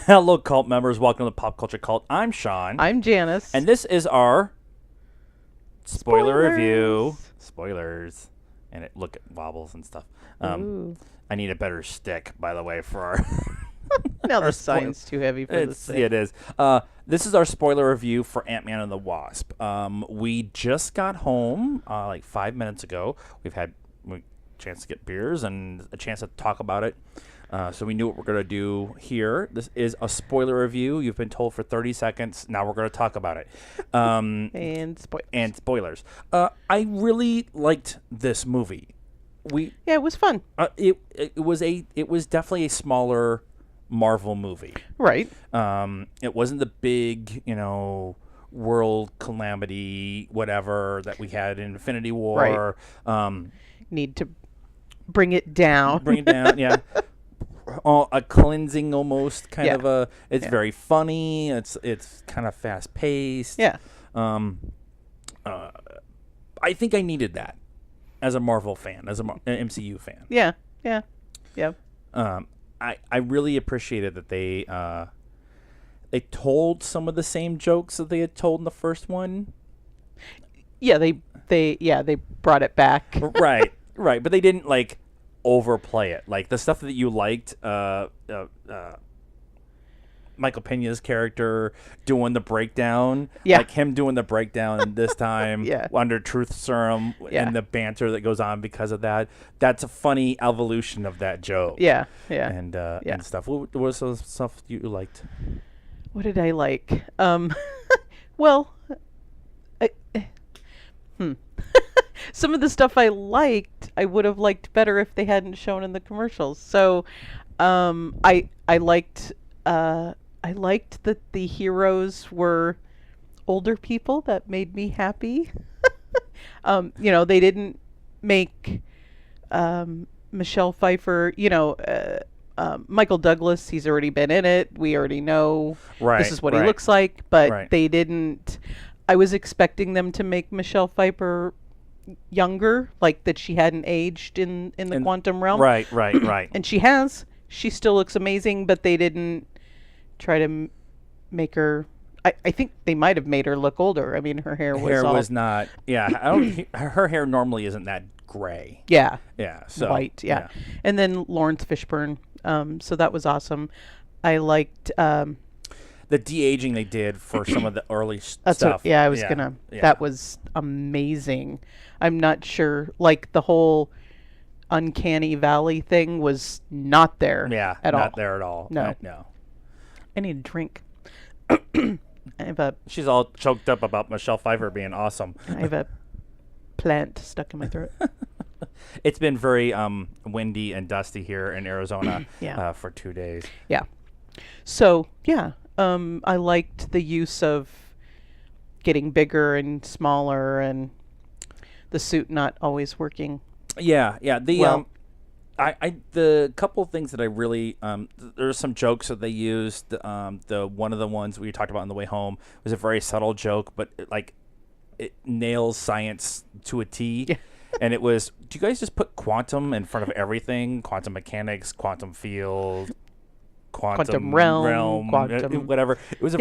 Hello, cult members. Welcome to Pop Culture Cult. I'm Sean. I'm Janice. And this is our spoiler Spoilers. review. Spoilers. And it wobbles and stuff. Ooh. I need a better stick, by the way, for our... Now our the sign's too heavy for this thing. It is. This is our spoiler review for Ant-Man and the Wasp. We just got home like 5 minutes ago. We've had a chance to get beers and a chance to talk about it. So we knew what we're going to do here. This is a spoiler review. You've been told for 30 seconds. Now we're going to talk about it. And spoilers. And spoilers. I really liked this movie. Yeah, it was fun. It was definitely a smaller Marvel movie. Right. It wasn't the big, world calamity, whatever that we had in Infinity War. Right. Need to bring it down. Bring it down, yeah. A cleansing almost kind of a. It's very funny. It's kind of fast paced. Yeah. I think I needed that as a Marvel fan, as an MCU fan. Yeah. Yeah. Yeah. I really appreciated that they told some of the same jokes that they had told in the first one. Yeah, they brought it back. Right, but they didn't overplay it. Like the stuff that you liked, Michael Pena's character doing the breakdown, like him doing the breakdown this time under truth serum and the banter that goes on because of that. That's a funny evolution of that joke. Yeah. And stuff. What was some stuff you liked? What did I like? Well, some of the stuff I liked, I would have liked better if they hadn't shown in the commercials. So, I liked that the heroes were older people. That made me happy. They didn't make Michelle Pfeiffer, Michael Douglas, he's already been in it. We already know this is what he looks like, but they didn't. I was expecting them to make Michelle Pfeiffer younger, like that she hadn't aged in the quantum realm. Right. And she has. She still looks amazing, but they didn't try to make her. I think they might have made her look older. I mean, her hair was not. Yeah, I don't. Her hair normally isn't that gray. Yeah. So white. Yeah. And then Laurence Fishburne. So that was awesome. I liked the de-aging they did for some of the early stuff. stuff. I was gonna. Yeah. That was amazing. I'm not sure. Like the whole Uncanny Valley thing was not there. Yeah. At all. Not there at all. No. No. I need a drink. She's all choked up about Michelle Pfeiffer being awesome. I have a plant stuck in my throat. It's been very windy and dusty here in Arizona for 2 days. Yeah. So, I liked the use of getting bigger and smaller and the suit not always working. Yeah. The couple things that I really there's some jokes that they used. The one of the ones we talked about on the way home was a very subtle joke, but it nails science to a T. Yeah. And it was, do you guys just put quantum in front of everything? Quantum mechanics, quantum field, quantum realm, quantum whatever. It was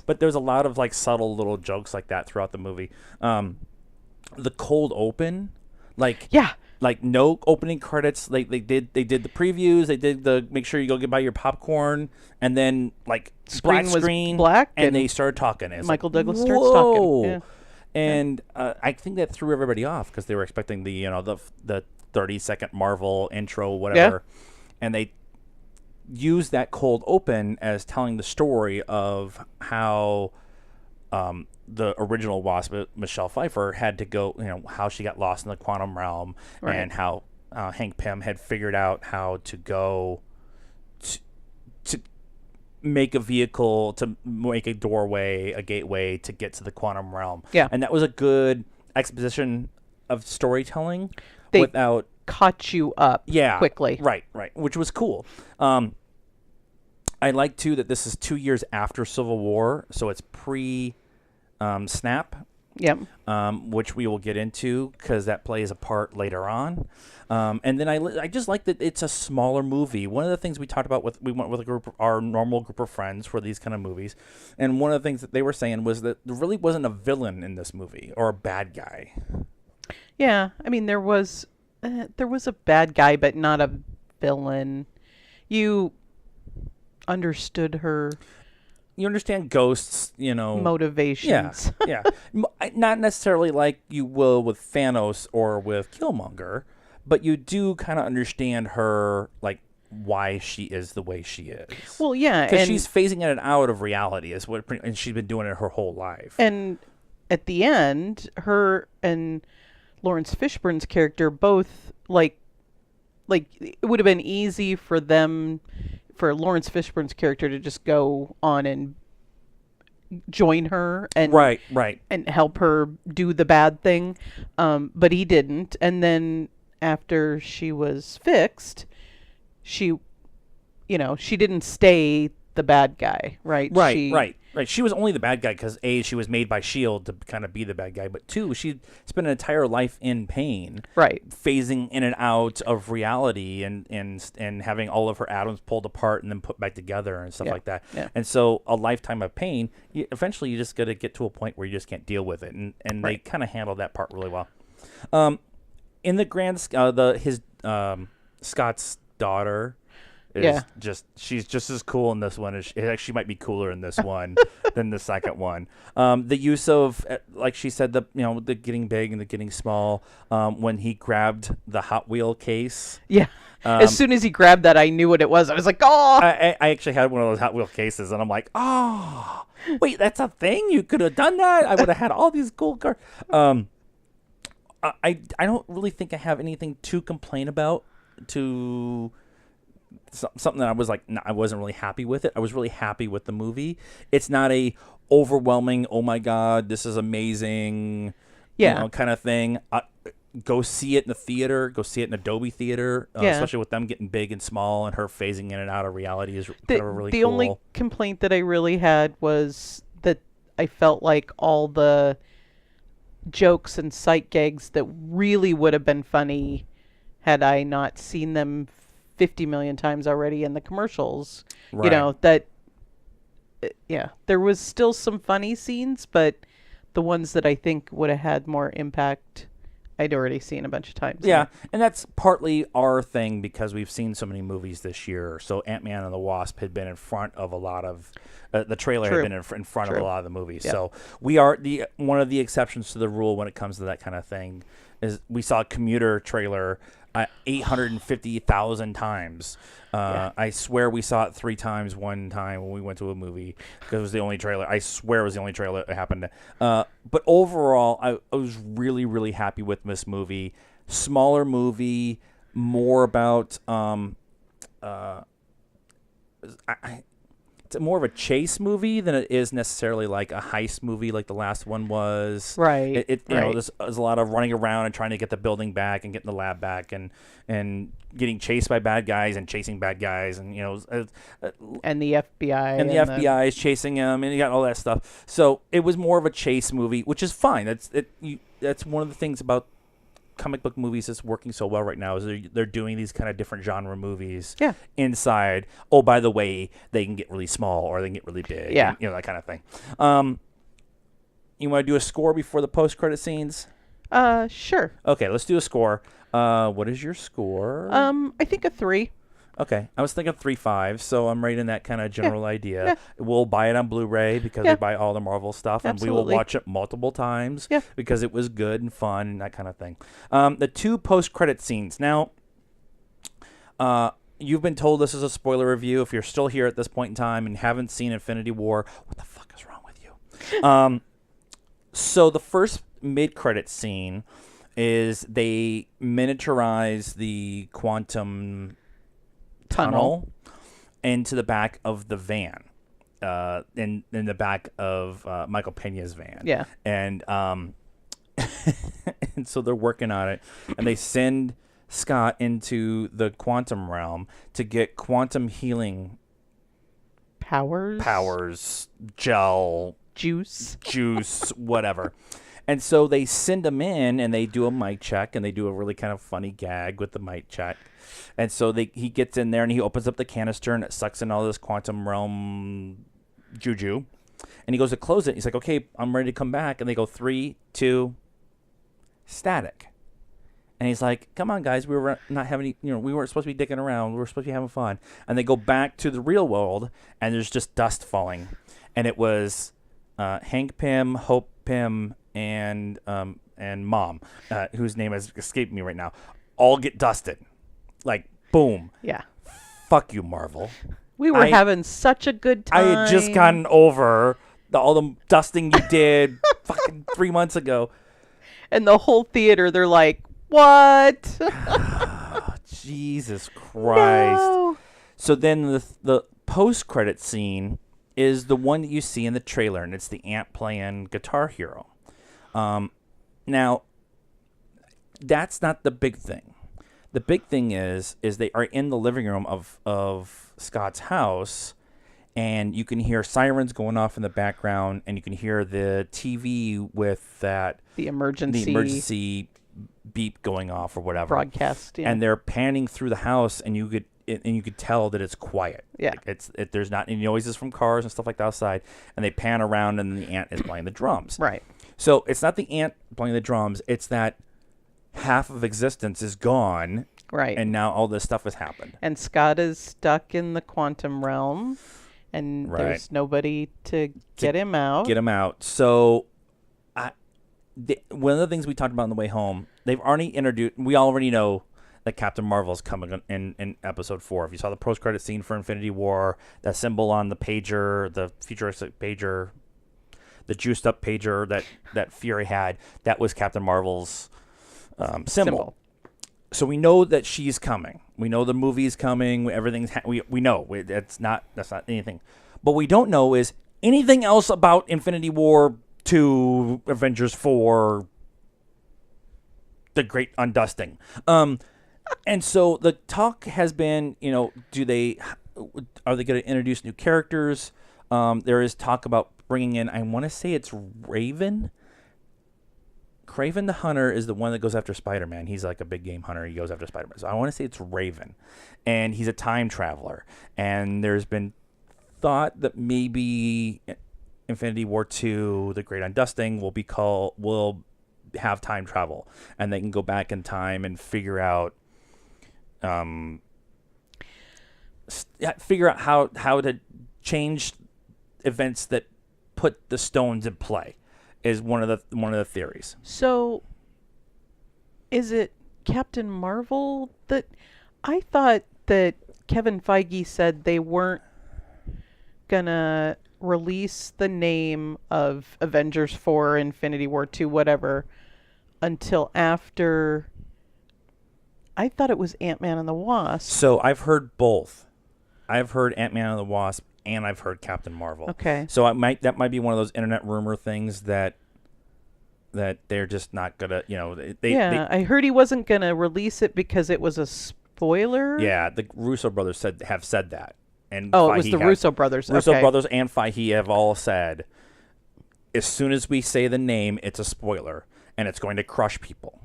but there was a lot of subtle little jokes like that throughout the movie. The cold open, like no opening credits. They did the previews. They did the make sure you go get buy your popcorn, and then screen was black, and they started talking. Michael Douglas starts talking. Yeah. And I think that threw everybody off because they were expecting the 30-second Marvel intro, whatever, and they used that cold open as telling the story of how the original Wasp, Michelle Pfeiffer, had to go, how she got lost in the quantum realm, and how Hank Pym had figured out how to go to make a vehicle, to make a doorway, a gateway to get to the quantum realm. Yeah. And that was a good exposition of storytelling without caught you up quickly. Right, which was cool. I like too that this is 2 years after Civil War, so it's pre Snap, Yep. Which we will get into because that plays a part later on. And then I just like that it's a smaller movie. One of the things we talked about we went with our normal group of friends for these kind of movies, and one of the things that they were saying was that there really wasn't a villain in this movie or a bad guy. Yeah, I mean there was a bad guy, but not a villain. You understood her. You understand ghosts, Motivations. Yeah. Not necessarily like you will with Thanos or with Killmonger, but you do kind of understand her, like, why she is the way she is. Well, yeah. Because she's phasing in and out of reality, and she's been doing it her whole life. And at the end, her and Laurence Fishburne's character both, like it would have been easy for Laurence Fishburne's character to just go on and join her and right and help her do the bad thing, but he didn't. And then after she was fixed, she didn't stay the bad guy, right? Right. She was only the bad guy because A, she was made by S.H.I.E.L.D. to kind of be the bad guy, but two, she spent an entire life in pain, right, phasing in and out of reality and having all of her atoms pulled apart and then put back together and stuff like that. Yeah. And so a lifetime of pain, eventually you just got to get to a point where you just can't deal with it, and they kind of handled that part really well. In the grand, Scott's daughter. She's just as cool in this one. She might be cooler in this one than the second one. The use of, like she said, the getting big and the getting small. When he grabbed the Hot Wheel case. Yeah. As soon as he grabbed that, I knew what it was. I was like, oh! I actually had one of those Hot Wheel cases, and I'm like, oh, wait, that's a thing? You could have done that? I would have had all these cool cars. I don't really think I have anything to complain about something that I was like, I wasn't really happy with it. I was really happy with the movie. It's not a overwhelming, oh my God, this is amazing, kind of thing. Go see it in the theater. Go see it in Adobe Theater, especially with them getting big and small and her phasing in and out of reality is kind of really cool. The only complaint that I really had was that I felt like all the jokes and sight gags that really would have been funny had I not seen them 50 million times already in the commercials. Right. There was still some funny scenes, but the ones that I think would have had more impact, I'd already seen a bunch of times. Yeah, and that's partly our thing because we've seen so many movies this year. So Ant-Man and the Wasp had been in front of a lot of the trailer had been in front of a lot of the movies. Yeah. So we are one of the exceptions to the rule when it comes to that kind of thing. Is we saw a Commuter trailer 850,000 times. I swear we saw it 3 times one time when we went to a movie because it was the only trailer. I swear it was the only trailer that happened. But overall, I was really, really happy with this movie. Smaller movie, more about it's more of a chase movie than it is necessarily like a heist movie like the last one was. Right. There's a lot of running around and trying to get the building back and getting the lab back and getting chased by bad guys and chasing bad guys and and the FBI and the FBI is chasing him and you got all that stuff. So it was more of a chase movie, which is fine. That's one of the things about comic book movies that's working so well right now is they're doing these kind of different genre movies inside. Oh, by the way, they can get really small or they can get really big. Yeah. And, that kind of thing. You want to do a score before the post-credit scenes? Sure. Okay, let's do a score. What is your score? I think a 3. Okay, I was thinking 3.5, so I'm right in that kind of general idea. Yeah. We'll buy it on Blu-ray because we buy all the Marvel stuff, and we will watch it multiple times because it was good and fun and that kind of thing. The 2 post-credit scenes. Now, you've been told this is a spoiler review. If you're still here at this point in time and haven't seen Infinity War, what the fuck is wrong with you? So the first mid-credit scene is they miniaturize the quantum tunnel into the back of the van, in the back of Michael Pena's van. Yeah. And and so they're working on it, and they send Scott into the quantum realm to get quantum healing powers, gel, juice, whatever. And so they send him in, and they do a mic check, and they do a really kind of funny gag with the mic check. And so he gets in there, and he opens up the canister, and it sucks in all this quantum realm juju. And he goes to close it. He's like, okay, I'm ready to come back. And they go 3, 2, static. And he's like, come on, guys, we were not having, we weren't supposed to be dicking around. We were supposed to be having fun. And they go back to the real world, and there's just dust falling. And it was Hank Pym, Hope Pym, and Mom, whose name has escaped me right now, all get dusted. Like, boom. Yeah. Fuck you, Marvel. We were having such a good time. I had just gotten over all the dusting you did fucking 3 months ago. And the whole theater, they're like, what? Jesus Christ. No. So then the post-credit scene is the one that you see in the trailer, and it's the Ant playing Guitar Hero. Now, that's not the big thing. The big thing is they are in the living room of Scott's house, and you can hear sirens going off in the background, and you can hear the TV with the emergency beep going off or whatever broadcast. Yeah. And they're panning through the house, and you could tell that it's quiet. Yeah, like there's not any noises from cars and stuff like that outside, and they pan around, and the ant is playing the drums. Right. So it's not the ant playing the drums; it's that half of existence is gone. Right. And now all this stuff has happened. And Scott is stuck in the quantum realm, and there's nobody to get him out. So, one of the things we talked about on the way home, they've already introduced. We already know that Captain Marvel's coming in episode 4. If you saw the post-credit scene for Infinity War, that symbol on the pager, the futuristic pager, the juiced-up pager that Fury had, that was Captain Marvel's symbol. So we know that she's coming. We know the movie's coming. Everything's we know that's not anything. But we don't know is anything else about Infinity War 2, Avengers 4, the Great Undusting. And so the talk has been, are they going to introduce new characters? There is talk about bringing in, I want to say it's Raven. Kraven the Hunter is the one that goes after Spider-Man. He's like a big game hunter. He goes after Spider-Man. So I want to say it's Raven. And he's a time traveler. And there's been thought that maybe Infinity War 2, The Great Undusting, will have time travel. And they can go back in time and figure out how to change events that put the stones in play. Is one of the theories. So, is it Captain Marvel that I thought that Kevin Feige said they weren't gonna release the name of Avengers 4, Infinity War 2, whatever, until after. I thought it was Ant-Man and the Wasp. So I've heard both. I've heard Ant-Man and the Wasp, and I've heard Captain Marvel. Okay. So that might be one of those internet rumor things that they're just not gonna, I heard he wasn't gonna release it because it was a spoiler. Yeah, the Russo brothers have said that, and it was the Russo brothers. Russo brothers and Feige have all said, as soon as we say the name, it's a spoiler, and it's going to crush people.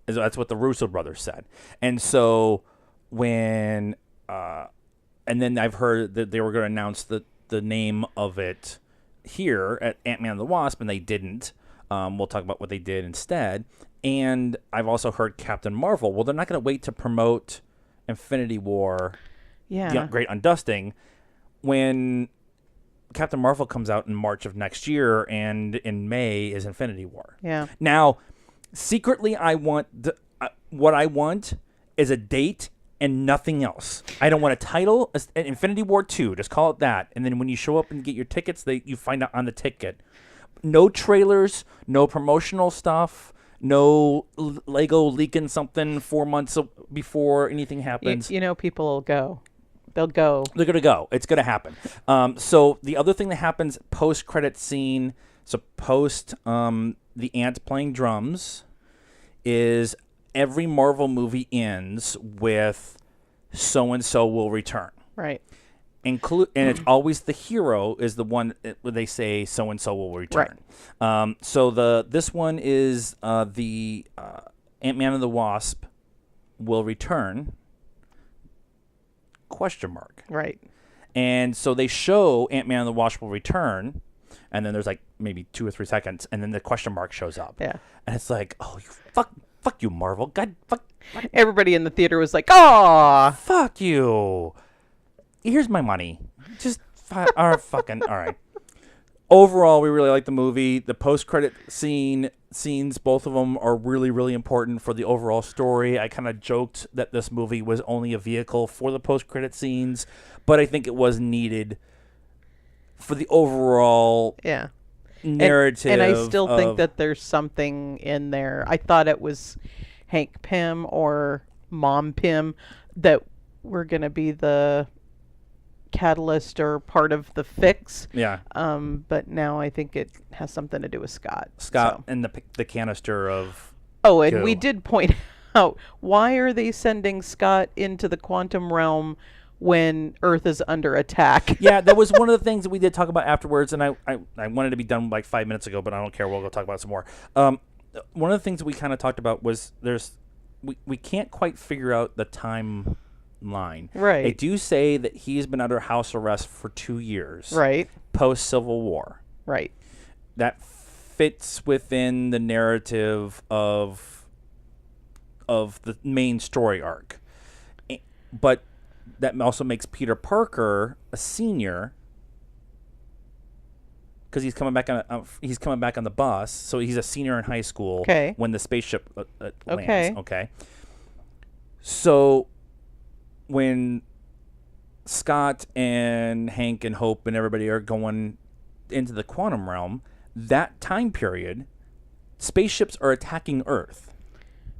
That's what the Russo brothers said, and so when. And then I've heard that they were going to announce the name of it here at Ant-Man and the Wasp, and they didn't. We'll talk about what they did instead. And I've also heard Captain Marvel. Well, they're not going to wait to promote Infinity War, the Great Undusting, when Captain Marvel comes out in March of next year, and in May is Infinity War. Yeah. Now, secretly, I want what I want is a date and nothing else. I don't want a title. Infinity War 2, just call it that. And then when you show up and get your tickets, you find out on the ticket. No trailers, no promotional stuff, no Lego leaking something 4 months before anything happens. People will go. They'll go. They're going to go. It's going to happen. So the other thing that happens post-credit scene, so post the ant playing drums, is every Marvel movie ends with so-and-so will return. Right. And it's always the hero is the one where they say so and so will return. Right. So this one is the Ant-Man and the Wasp will return ? Right. And so they show Ant-Man and the Wasp will return, and then there's like maybe 2 or 3 seconds, and then the question mark shows up. Yeah. And it's like, oh, you fuck you, Marvel. God, fuck. Everybody in the theater was like, "Aw, Fuck you. Here's my money. Just fucking all right." Overall, we really like the movie. The post-credit scenes, both of them are really, really important for the overall story. I kind of joked that this movie was only a vehicle for the post-credit scenes, but I think it was needed for the overall narrative. And I still think that there's something in there. I thought it was Hank Pym or Mom Pym that were going to be the catalyst or part of the fix. Yeah. But now I think it has something to do with Scott. And the canister of Oh, and goo. we did point out, why are they sending Scott into the quantum realm when Earth is under attack? Yeah, that was one of the things that we did talk about afterwards, and I wanted to be done like 5 minutes ago, but I don't care. We'll go talk about it some more. One of the things that we kind of talked about was we can't quite figure out the timeline. Right. They do say that he's been under house arrest for 2 years. Right. Post-Civil War. Right. That fits within the narrative of the main story arc. But that also makes Peter Parker a senior because he's coming back on the bus, so he's a senior in high school when the spaceship lands. Okay. So when Scott and Hank and Hope and everybody are going into the quantum realm, that time period, spaceships are attacking Earth.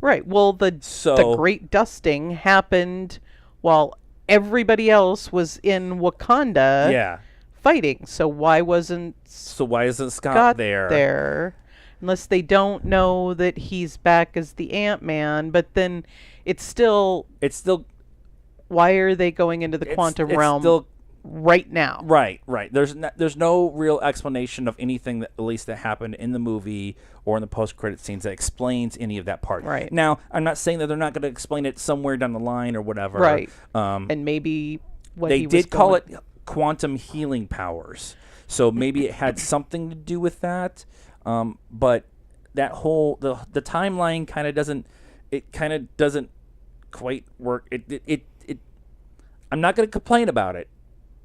Right. Well, the great dusting happened while everybody else was in Wakanda fighting. So why isn't Scott there? Unless they don't know that he's back as the Ant-Man, but then it's still why are they going into the quantum realm right now? Right. There's no real explanation of anything that at least that happened in the movie or in the post-credit scenes that explains any of that part. Right. Now, I'm not saying that they're not going to explain it somewhere down the line or whatever. Right. And maybe they did call it quantum healing powers, so maybe it had something to do with that. But that whole the timeline kind of doesn't quite work. It I'm not going to complain about it,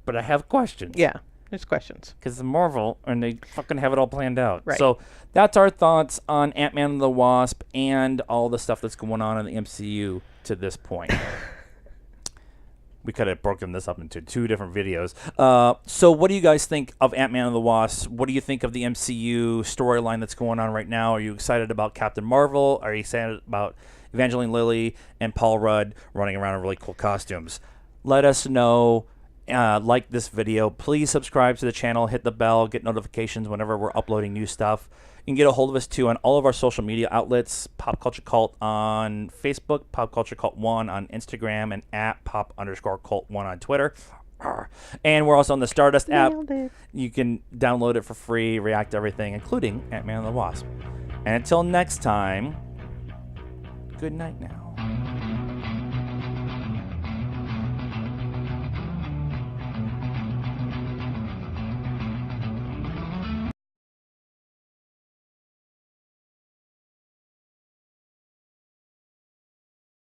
but I have questions. Yeah, there's questions. Because it's Marvel, and they fucking have it all planned out. Right. So that's our thoughts on Ant-Man and the Wasp and all the stuff that's going on in the MCU to this point. We could have broken this up into 2 different videos. So what do you guys think of Ant-Man and the Wasp? What do you think of the MCU storyline that's going on right now? Are you excited about Captain Marvel? Are you excited about Evangeline Lilly and Paul Rudd running around in really cool costumes? Let us know. Like this video. Please subscribe to the channel. Hit the bell. Get notifications whenever we're uploading new stuff. You can get a hold of us, too, on all of our social media outlets. Pop Culture Cult on Facebook. Pop Culture Cult 1 on Instagram. And at Pop_Cult 1 on Twitter. And we're also on the Stardust app. You can download it for free. React to everything, including Ant-Man and the Wasp. And until next time, good night now.